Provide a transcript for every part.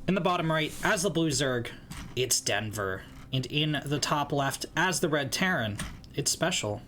In the bottom right, as the blue Zerg, it's Denver. And in the top left, as the red Terran, it's Special.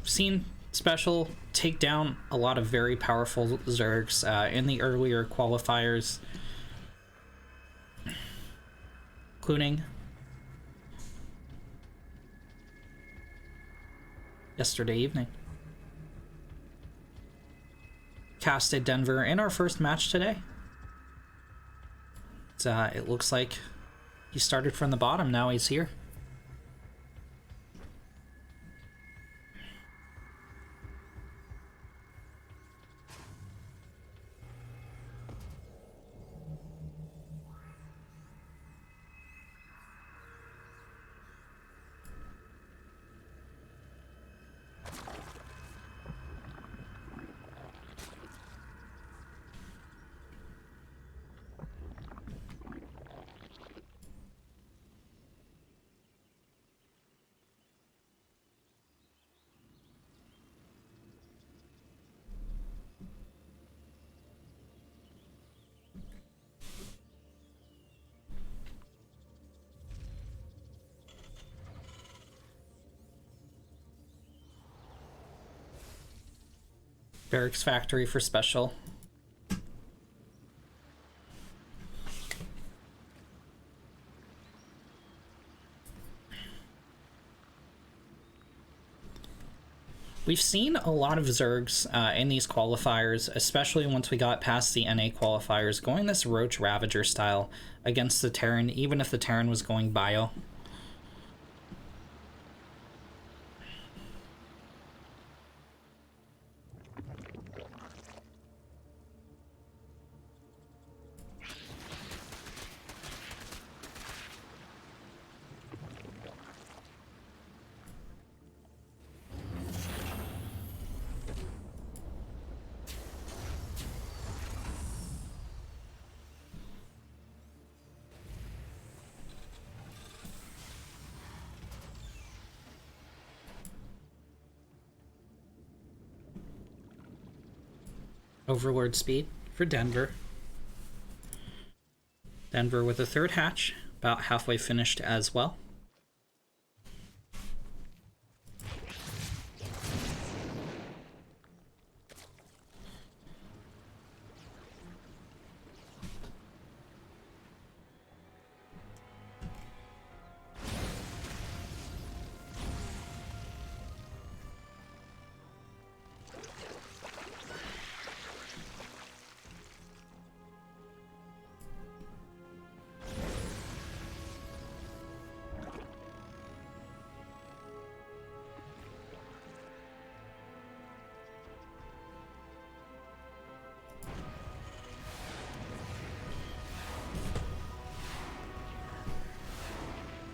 Seen Special take down a lot of very powerful Zergs in the earlier qualifiers, including yesterday evening. Casted Denver in our first match today. It looks like he started from the bottom, now he's here. Barracks factory for Special. We've seen a lot of Zergs in these qualifiers, especially once we got past the NA qualifiers, going this Roach Ravager style against the Terran, even if the Terran was going bio. Overlord speed for Denver. Denver with a third hatch, about halfway finished as well.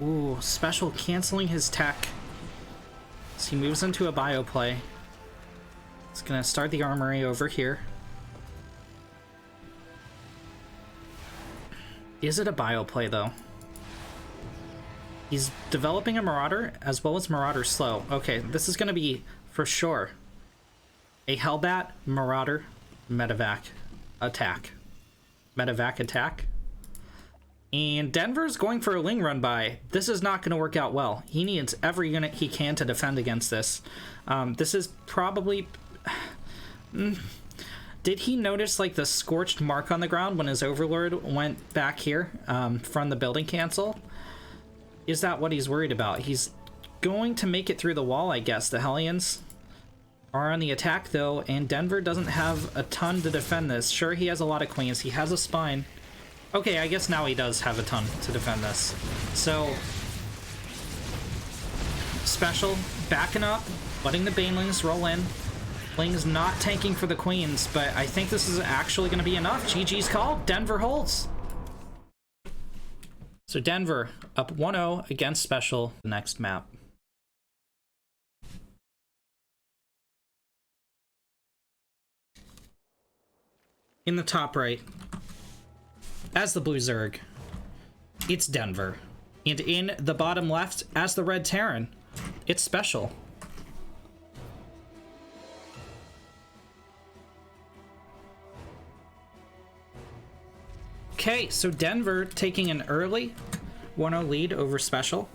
Ooh, Special canceling his tech. As he moves into a bio play. It's gonna start the armory over here. Is it a bio play though? He's developing a Marauder as well as Marauder slow. Okay, this is gonna be for sure a Hellbat Marauder medevac attack. Medevac attack. And Denver's going for a Ling run by. This is not going to work out well. He needs every unit he can to defend against this. This is probably... Did he notice like the scorched mark on the ground when his Overlord went back here from the building cancel? Is that what he's worried about? He's going to make it through the wall, I guess. The Hellions are on the attack though, and Denver doesn't have a ton to defend this. Sure, he has a lot of queens. He has a spine. Okay, I guess now he does have a ton to defend this. So, Special backing up, letting the Banelings roll in. Bling's not tanking for the queens, but I think this is actually going to be enough. GG's called. Denver holds. So Denver up 1-0 against Special. The next map. In the top right, as the blue Zerg, it's Denver. And in the bottom left, as the red Terran, it's Special. Okay, so Denver taking an early 1-0 lead over Special.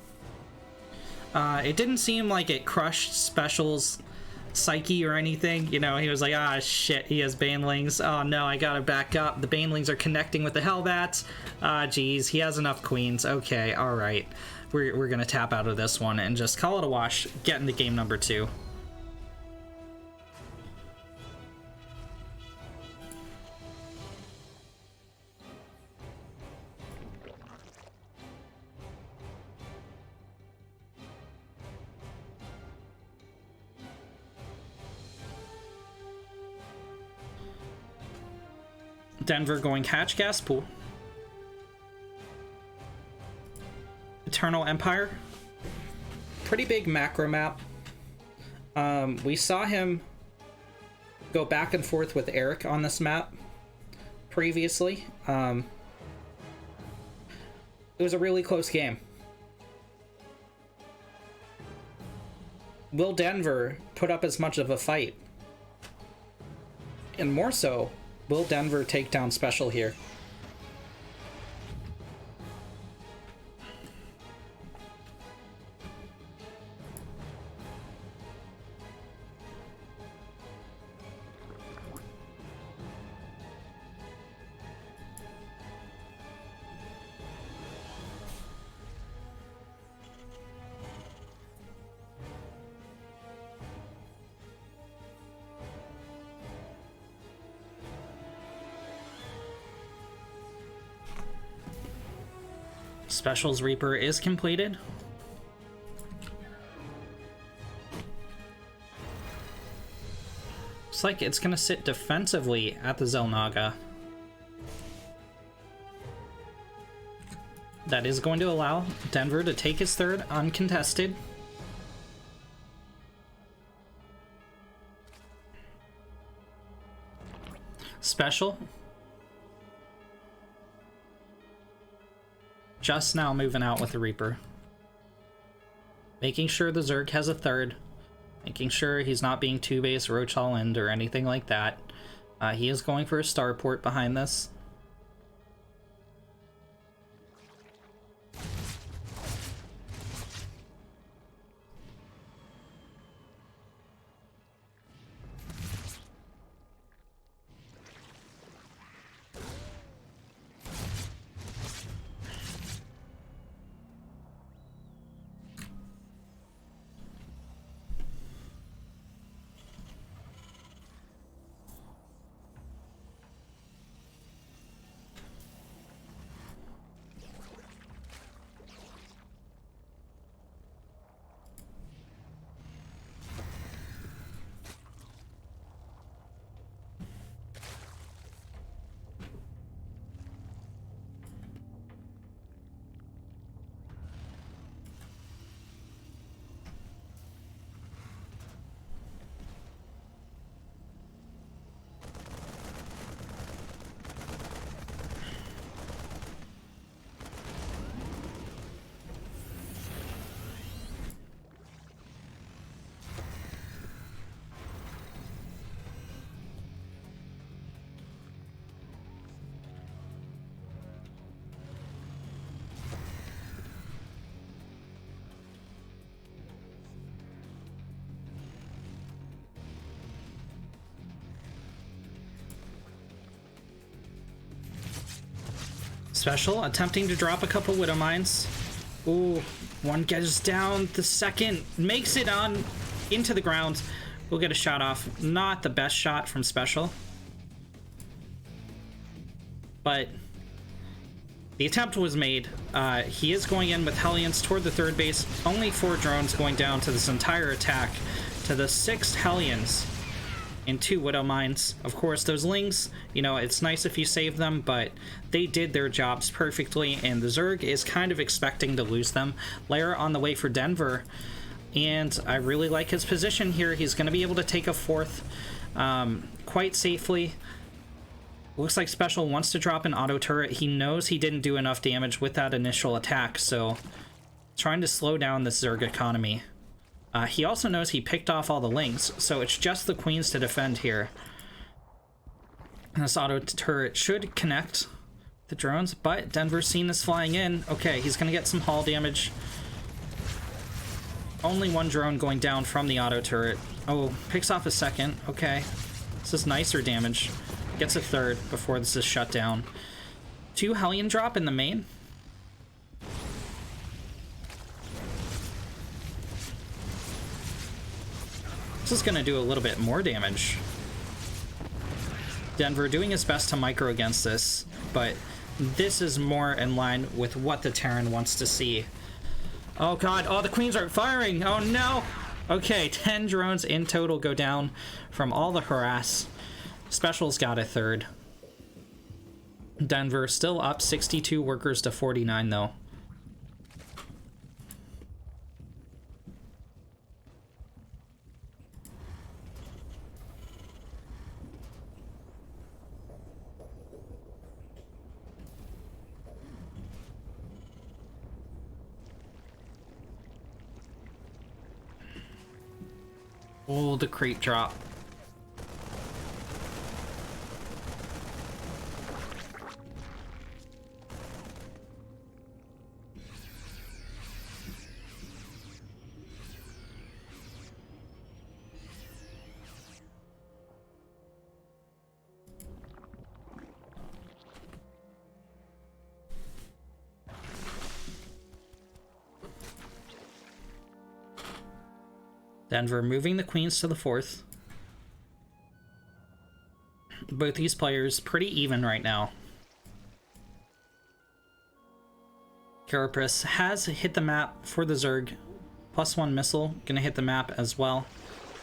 It didn't seem like it crushed Special's psyche or anything. You know, he was like, ah, shit, he has Banelings. Oh no, I gotta back up. The Banelings are connecting with the Hellbats. Ah, geez, he has enough queens. Okay, all right. We're gonna tap out of this one and just call it a wash. Get into game number 2. Denver going hatch gas pool. Eternal Empire. Pretty big macro map. We saw him go back and forth with Eric on this map previously. It was a really close game. Will Denver put up as much of a fight? And more so, will Denver take down Special here? Special's Reaper is completed. Looks like it's gonna sit defensively at the Xel'Naga. That is going to allow Denver to take his third uncontested. Special just now moving out with the Reaper. Making sure the Zerg has a third. Making sure he's not being 2-base Roach Holland or anything like that. He is going for a starport behind this. Special attempting to drop a couple Widow Mines. Ooh, one gets down. The second makes it on into the ground. We'll get a shot off. Not the best shot from Special, but the attempt was made. He is going in with Hellions toward the third base. Only 4 drones going down to this entire attack, to the 6 Hellions and 2 Widow Mines. Of course, those Lings, you know, it's nice if you save them, but they did their jobs perfectly, and the Zerg is kind of expecting to lose them. Lair on the way for Denver, and I really like his position here. He's going to be able to take a 4th quite safely. Looks like Special wants to drop an auto turret. He knows he didn't do enough damage with that initial attack, so trying to slow down this Zerg economy. He also knows he picked off all the Lings, so it's just the Queens to defend here. This auto turret should connect the drones, but Denver's seen this flying in. Okay, he's going to get some hull damage. Only 1 drone going down from the auto turret. Oh, picks off a 2nd. Okay, this is nicer damage. Gets a 3rd before this is shut down. 2 Hellion drop in the main. This is going to do a little bit more damage. Denver doing his best to micro against this, but this is more in line with what the Terran wants to see. Oh god, oh the Queens are firing! Oh no! Okay, 10 drones in total go down from all the harass. Special's got a 3rd. Denver still up 62 workers to 49 though. Oh, the creep drop. Denver moving the Queens to the 4th. Both these players pretty even right now. Carapace has hit the map for the Zerg. +1 missile, gonna hit the map as well.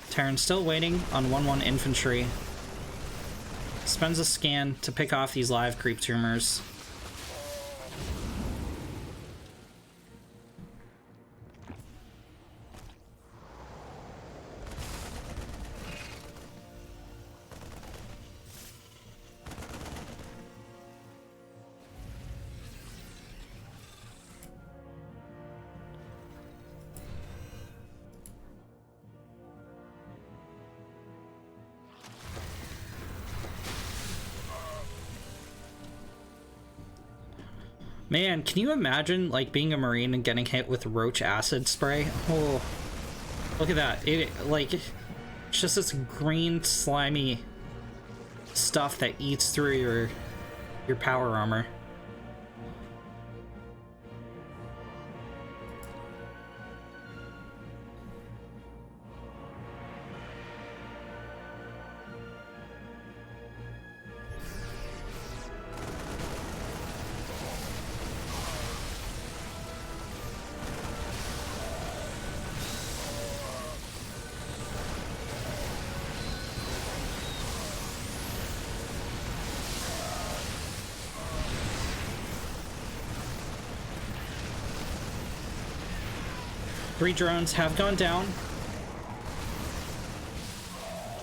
Terran still waiting on 1-1 infantry. Spends a scan to pick off these live creep tumors. Man, can you imagine, like, being a Marine and getting hit with roach acid spray? Oh, look at that. It's just this green, slimy stuff that eats through your power armor. Three drones have gone down.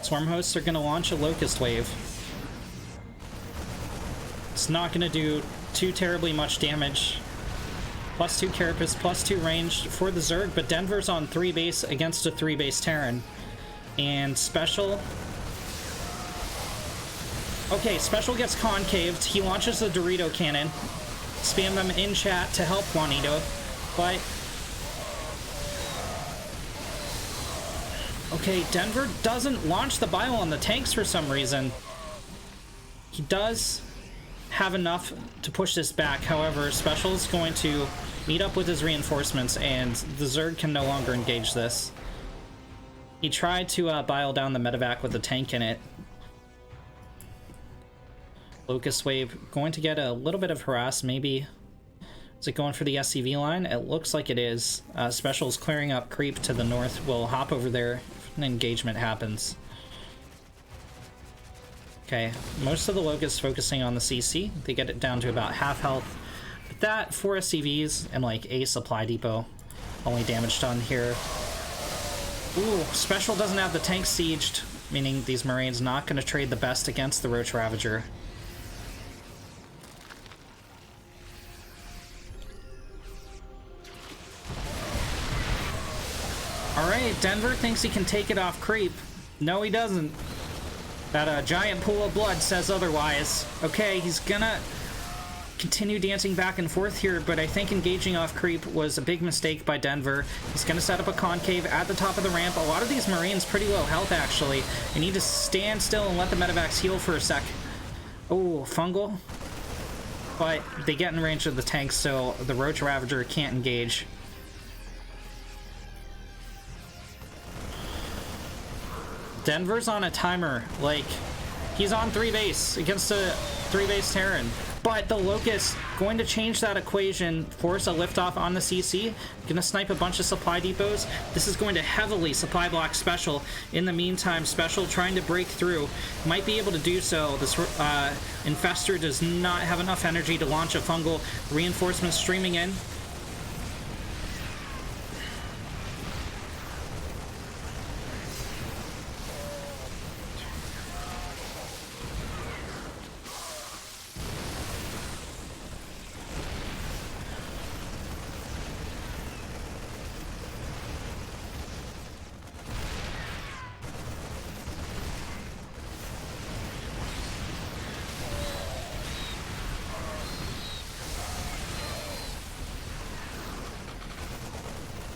Swarm hosts are going to launch a locust wave. It's not going to do too terribly much damage. +2 carapace, +2 range for the Zerg, but Denver's on 3 base against a 3 base Terran. And Special... Okay, Special gets concaved. He launches the Dorito cannon. Spam them in chat to help Juanito. But... okay, Denver doesn't launch the bio on the tanks for some reason. He does have enough to push this back. However, Special is going to meet up with his reinforcements, and the Zerg can no longer engage this. He tried to bile down the medevac with a tank in it. Locust Wave going to get a little bit of harass, maybe. Is it going for the SCV line? It looks like it is. Special's clearing up creep to the north. We'll hop over there if an engagement happens. Okay, most of the Locusts focusing on the CC. They get it down to about half health. But that, 4 SCVs and like a supply depot. Only damage done here. Ooh, Special doesn't have the tank sieged, meaning these Marines not going to trade the best against the Roach Ravager. Alright, Denver thinks he can take it off creep. No, he doesn't. That giant pool of blood says otherwise. Okay, he's gonna continue dancing back and forth here, but I think engaging off creep was a big mistake by Denver. He's gonna set up a concave at the top of the ramp. A lot of these Marines pretty low health, actually. You need to stand still and let the medevacs heal for a sec. Oh, fungal. But they get in range of the tanks, so the Roach Ravager can't engage. Denver's on a timer. Like, he's on 3 base against a 3 base Terran. But the Locust going to change that equation, force a liftoff on the CC, gonna snipe a bunch of supply depots. This is going to heavily supply block Special. In the meantime, Special trying to break through, might be able to do so. This Infestor does not have enough energy to launch a fungal. Reinforcements streaming in.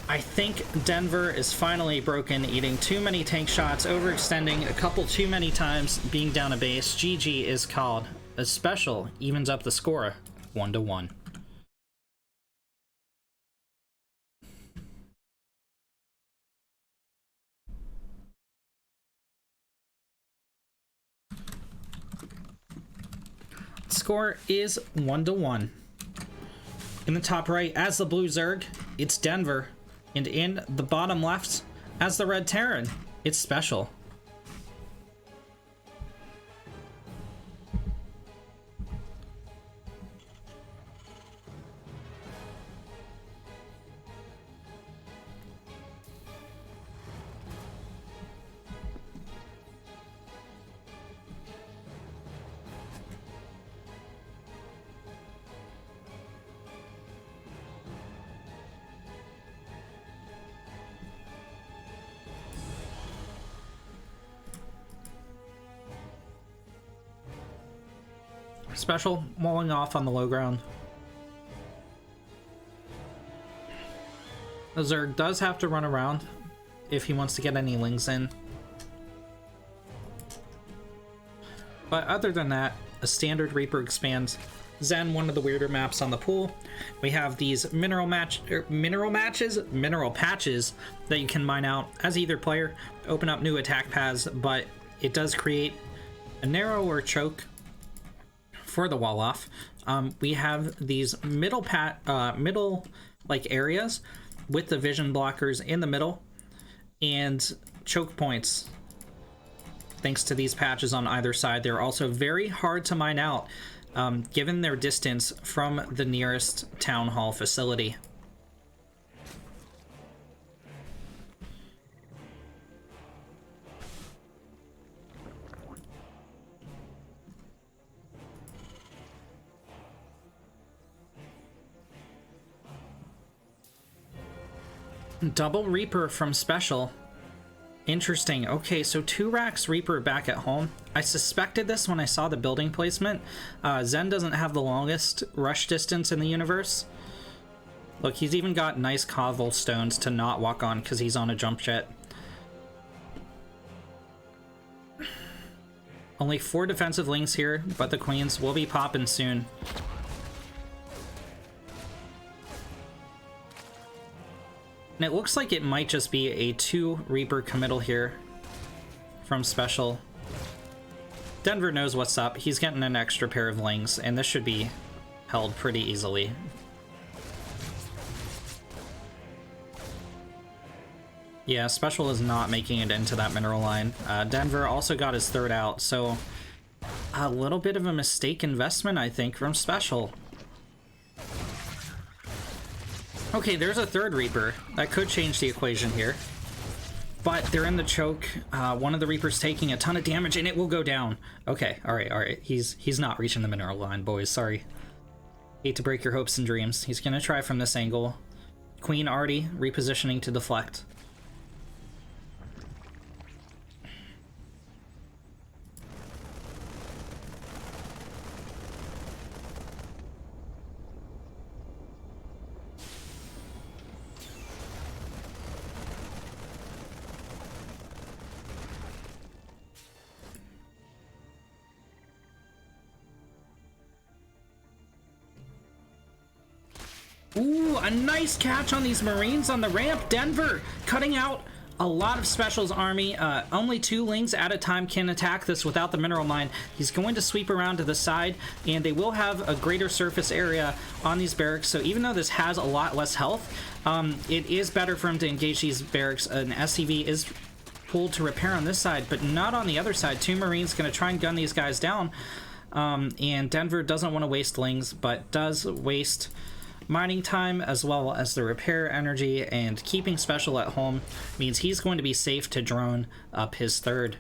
I think Denver is finally broken, eating too many tank shots, overextending a couple too many times, being down a base. GG is called. A Special evens up the score 1-1. Score is 1-1. In the top right, as the blue Zerg, it's Denver. And in the bottom left, as the red Terran, it's Special. Special mulling off on the low ground. The Zerg does have to run around if he wants to get any lings in. But other than that, a standard Reaper expands. Zen, one of the weirder maps on the pool. We have these mineral patches that you can mine out as either player, open up new attack paths, but it does create a narrower choke for the wall off. We have these middle like areas with the vision blockers in the middle and choke points. Thanks to these patches on either side, they're also very hard to mine out, given their distance from the nearest town hall facility. Double Reaper from Special. Interesting. Okay, so 2 racks Reaper back at home. I suspected this when I saw the building placement. Zen doesn't have the longest rush distance in the universe. Look, he's even got nice cobblestones to not walk on because he's on a jump jet. Only 4 defensive lings here, but the queens will be popping soon. And it looks like it might just be a 2 Reaper committal here from Special. Denver knows what's up. He's getting an extra pair of lings, and this should be held pretty easily. Yeah, Special is not making it into that mineral line. Denver also got his 3rd out, so a little bit of a mistake investment, I think, from Special. Okay, there's a third Reaper. That could change the equation here. But they're in the choke. One of the Reapers taking a ton of damage, and it will go down. Okay, all right. He's not reaching the mineral line, boys. Sorry. Hate to break your hopes and dreams. He's going to try from this angle. Queen already repositioning to deflect. Ooh, a nice catch on these Marines on the ramp. Denver cutting out a lot of Special's army. Only 2 Lings at a time can attack this without the mineral mine. He's going to sweep around to the side, and they will have a greater surface area on these barracks. So even though this has a lot less health, it is better for him to engage these barracks. An SCV is pulled to repair on this side, but not on the other side. 2 Marines going to try and gun these guys down. And Denver doesn't want to waste Lings, but does waste mining time as well as the repair energy, and keeping Special at home means he's going to be safe to drone up his third.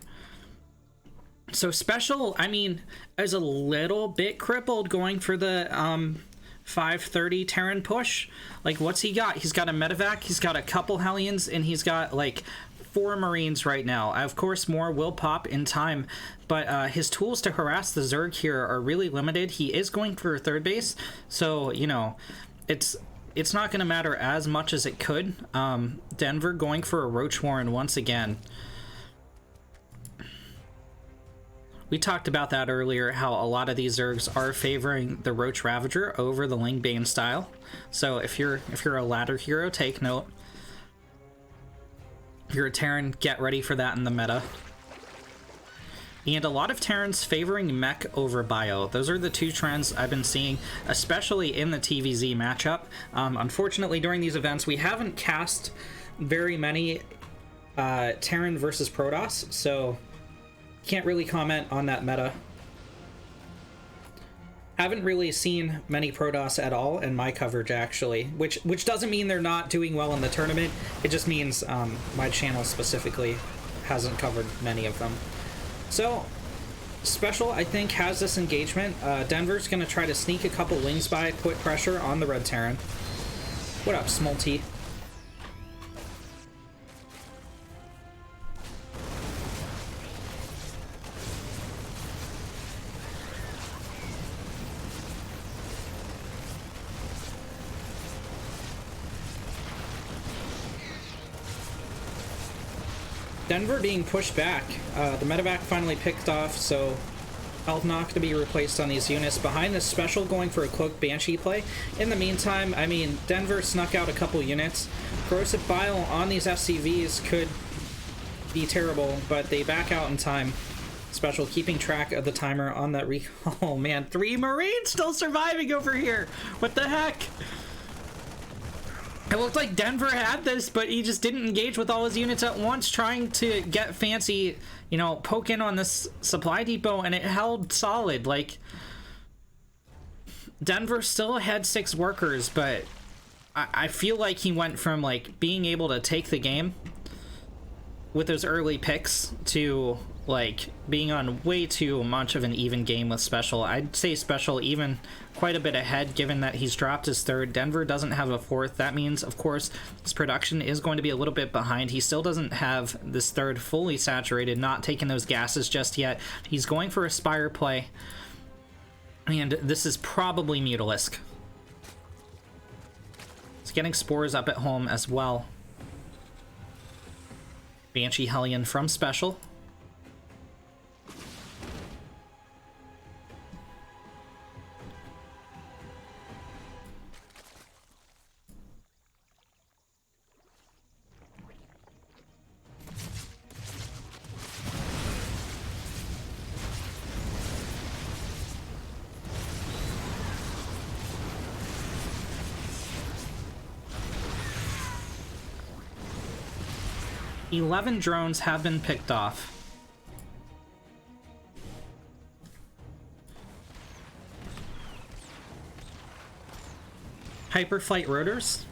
So Special, I mean, is a little bit crippled going for the 530 Terran push. Like, what's he got? He's got a medevac, he's got a couple Hellions, and he's got like 4 Marines right now. Of course, more will pop in time, but his tools to harass the Zerg here are really limited. He is going for a third base, so, you know, it's not going to matter as much as it could. Denver going for a Roach Warren once again. We talked about that earlier, how a lot of these Zergs are favoring the Roach Ravager over the Lingbane style. So if you're a ladder hero, take note. If you're a Terran, get ready for that in the meta. And a lot of Terrans favoring mech over bio. Those are the 2 trends I've been seeing, especially in the TVZ matchup. Unfortunately, during these events, we haven't cast very many Terran versus Protoss, so can't really comment on that meta. Haven't really seen many Protoss at all in my coverage, actually, which doesn't mean they're not doing well in the tournament. It just means my channel specifically hasn't covered many of them. So, Special, I think, has this engagement. Denver's going to try to sneak a couple Lings by, put pressure on the Red Terran. What up, Smolty? Denver being pushed back. The medevac finally picked off, so health knock to be replaced on these units. Behind this Special going for a cloaked Banshee play. In the meantime, I mean, Denver snuck out a couple units. Corrosive Bile on these SCVs could be terrible, but they back out in time. Special keeping track of the timer on that recall. Oh man, 3 Marines still surviving over here. What the heck? It looked like Denver had this, but he just didn't engage with all his units at once, trying to get fancy, you know, poke in on this supply depot, and it held solid. Like, Denver still had 6 workers, but I feel like he went from, like, being able to take the game with those early picks to, like, being on way too much of an even game with Special. I'd say Special even quite a bit ahead, given that he's dropped his third. Denver doesn't have a fourth. That means, of course, his production is going to be a little bit behind. He still doesn't have this third fully saturated, not taking those gases just yet. He's going for a Spire play, and this is probably Mutalisk. He's getting Spores up at home as well. Banshee Hellion from Special. "11 drones have been picked off." Hyperflight rotors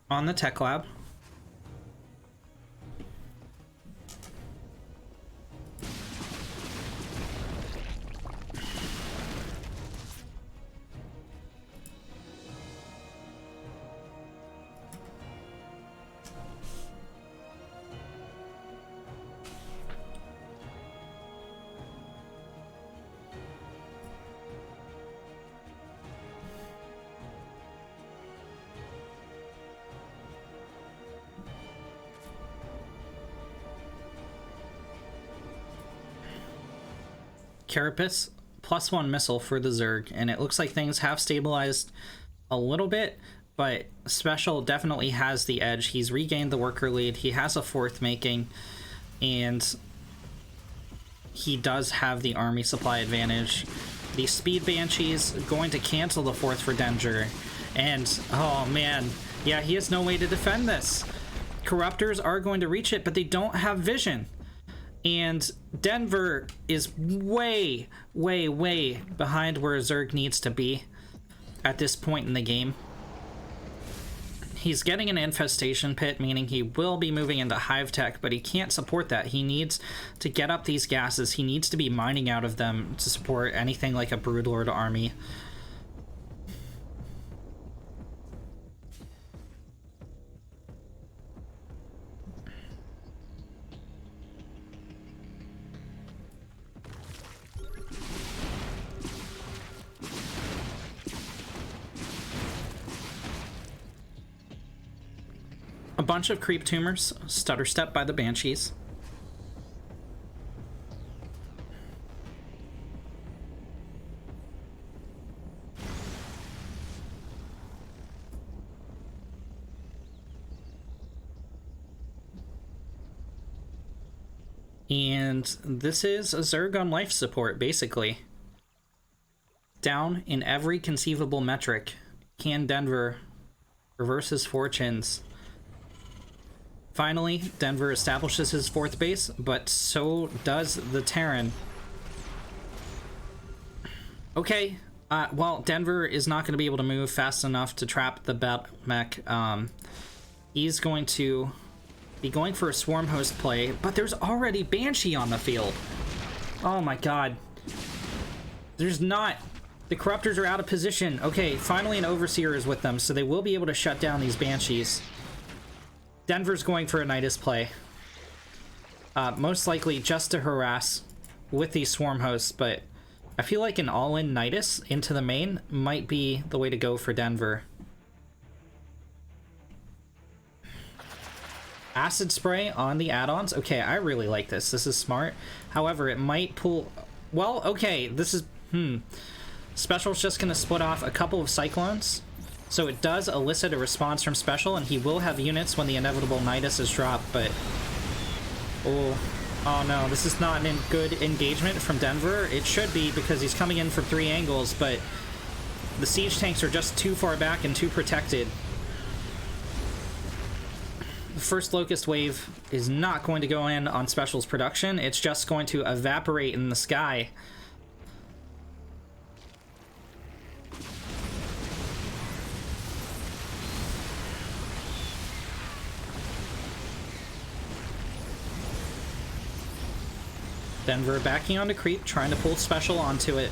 on the tech lab. Carapace, +1 missile for the Zerg, and it looks like things have stabilized a little bit, but Special definitely has the edge. He's regained the worker lead, he has a 4th making, and he does have the army supply advantage. The Speed Banshees going to cancel the 4th for Denver, and oh man, yeah, he has no way to defend this. Corruptors are going to reach it, but they don't have vision. And Denver is way, way, way behind where Zerg needs to be at this point in the game. He's getting an infestation pit, meaning he will be moving into hive tech, but he can't support that. He needs to get up these gases. He needs to be mining out of them to support anything like a Broodlord army. A bunch of creep tumors, stutter step by the Banshees. And this is a Zerg on life support, basically. Down in every conceivable metric. Can Denver reverse his fortunes? Finally, Denver establishes his 4th base, but so does the Terran. Okay, well, Denver is not going to be able to move fast enough to trap the bat mech. He's going to be going for a swarm host play, but there's already Banshee on the field. Oh my god. There's not. The Corruptors are out of position. Okay, finally an Overseer is with them, so they will be able to shut down these Banshees. Denver's going for a Nidus play. Most likely just to harass with these swarm hosts, but I feel like an all-in Nidus into the main might be the way to go for Denver. Acid spray on the add-ons. Okay, I really like this. This is smart. However, it might pull... Well, okay, this is... Special's just going to split off a couple of Cyclones. So it does elicit a response from Special, and he will have units when the inevitable Nidus is dropped, but... Oh no, this is not a good engagement from Denver. It should be, because he's coming in from 3 angles, but the siege tanks are just too far back and too protected. The first Locust Wave is not going to go in on Special's production. It's just going to evaporate in the sky. Denver backing onto creep, trying to pull Special onto it.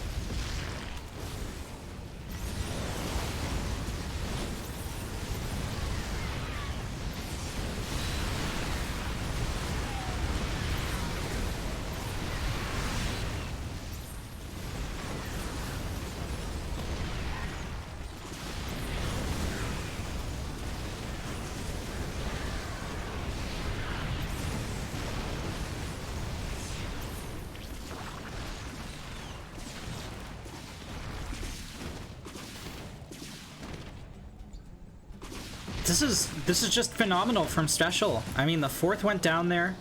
This is just phenomenal from Special. I mean, the 4th went down there.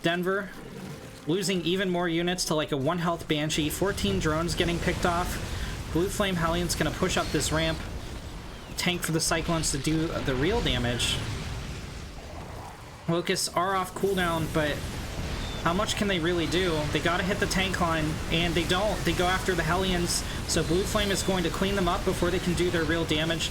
Denver losing even more units to like a 1 health Banshee. 14 drones getting picked off. Blue Flame Hellion's gonna push up this ramp. Tank for the Cyclones to do the real damage. Locusts are off cooldown, but How much can they really do? They gotta hit the tank line, and they don't. They go after the Hellions, so Blue Flame is going to clean them up before they can do their real damage.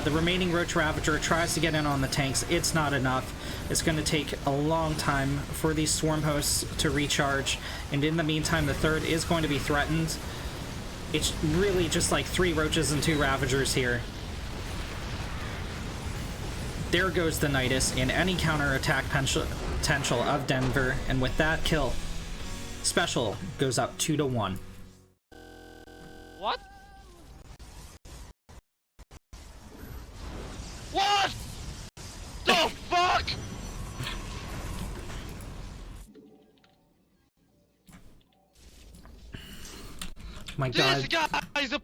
The remaining Roach Ravager tries to get in on the tanks. It's not enough. It's going to take a long time for these Swarm Hosts to recharge, and in the meantime, the third is going to be threatened. It's really just like 3 Roaches and 2 Ravagers here. There goes the Nidus and any counterattack potential of Denver, and with that kill, Special goes up 2-1. What? What? The fuck? My God. This guy's a